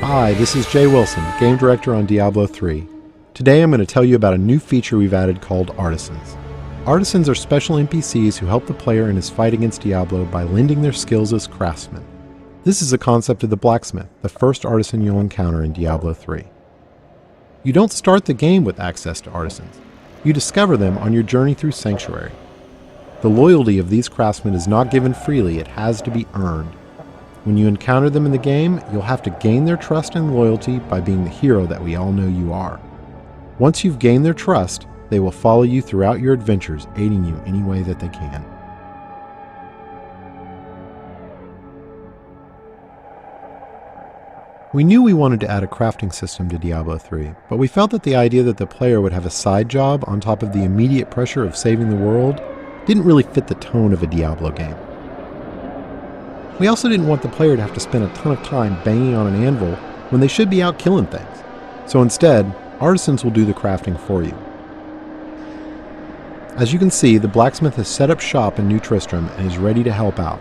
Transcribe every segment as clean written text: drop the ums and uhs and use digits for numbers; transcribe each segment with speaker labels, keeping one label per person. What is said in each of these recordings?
Speaker 1: Hi, this is Jay Wilson, Game Director on Diablo 3. Today I'm going to tell you about a new feature we've added called Artisans. Artisans are special NPCs who help the player in his fight against Diablo by lending their skills as craftsmen. This is a concept of the blacksmith, the first artisan you'll encounter in Diablo 3. You don't start the game with access to artisans. You discover them on your journey through Sanctuary. The loyalty of these craftsmen is not given freely, it has to be earned. When you encounter them in the game, you'll have to gain their trust and loyalty by being the hero that we all know you are. Once you've gained their trust, they will follow you throughout your adventures, aiding you any way that they can. We knew we wanted to add a crafting system to Diablo 3, but we felt that the idea that the player would have a side job on top of the immediate pressure of saving the world didn't really fit the tone of a Diablo game. We also didn't want the player to have to spend a ton of time banging on an anvil when they should be out killing things. So instead, artisans will do the crafting for you. As you can see, the blacksmith has set up shop in New Tristram and is ready to help out.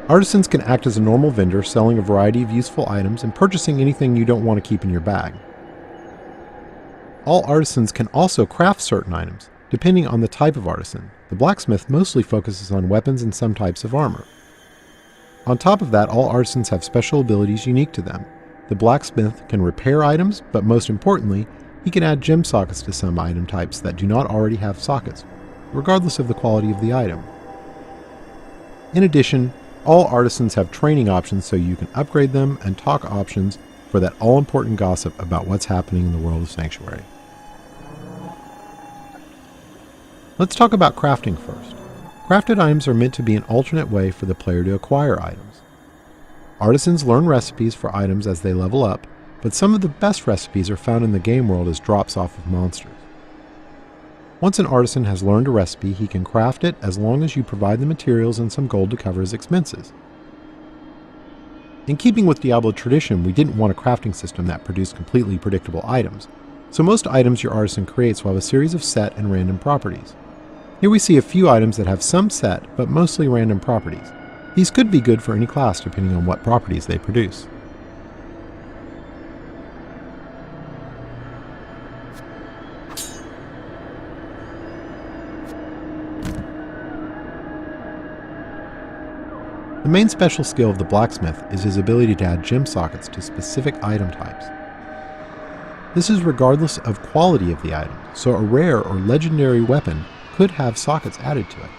Speaker 1: Artisans can act as a normal vendor, selling a variety of useful items and purchasing anything you don't want to keep in your bag. All artisans can also craft certain items, depending on the type of artisan. The blacksmith mostly focuses on weapons and some types of armor. On top of that, all artisans have special abilities unique to them. The blacksmith can repair items, but most importantly, he can add gem sockets to some item types that do not already have sockets, regardless of the quality of the item. In addition, all artisans have training options so you can upgrade them, and talk options for that all-important gossip about what's happening in the world of Sanctuary. Let's talk about crafting first. Crafted items are meant to be an alternate way for the player to acquire items. Artisans learn recipes for items as they level up, but some of the best recipes are found in the game world as drops off of monsters. Once an artisan has learned a recipe, he can craft it as long as you provide the materials and some gold to cover his expenses. In keeping with Diablo tradition, we didn't want a crafting system that produced completely predictable items, so most items your artisan creates will have a series of set and random properties. Here we see a few items that have some set, but mostly random properties. These could be good for any class depending on what properties they produce. The main special skill of the blacksmith is his ability to add gem sockets to specific item types. This is regardless of quality of the item, so a rare or legendary weapon could have sockets added to it.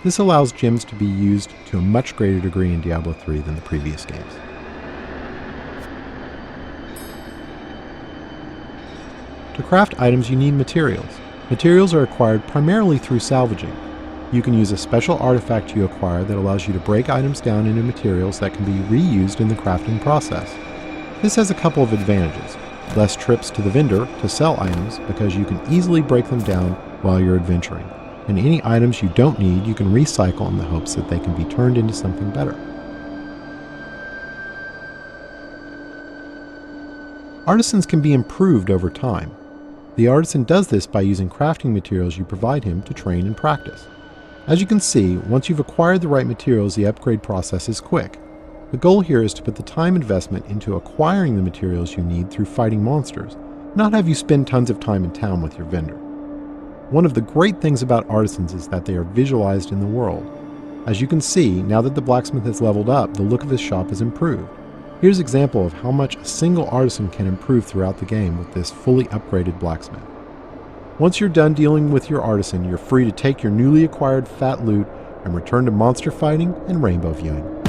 Speaker 1: This allows gems to be used to a much greater degree in Diablo 3 than the previous games. To craft items you need materials. Materials are acquired primarily through salvaging. You can use a special artifact you acquire that allows you to break items down into materials that can be reused in the crafting process. This has a couple of advantages. Less trips to the vendor to sell items because you can easily break them down while you're adventuring, and any items you don't need you can recycle in the hopes that they can be turned into something better. Artisans can be improved over time. The artisan does this by using crafting materials you provide him to train and practice. As you can see, once you've acquired the right materials, the upgrade process is quick. The goal here is to put the time investment into acquiring the materials you need through fighting monsters, not have you spend tons of time in town with your vendor. One of the great things about artisans is that they are visualized in the world. As you can see, now that the blacksmith has leveled up, the look of his shop has improved. Here's an example of how much a single artisan can improve throughout the game with this fully upgraded blacksmith. Once you're done dealing with your artisan, you're free to take your newly acquired fat loot and return to monster fighting and rainbow viewing.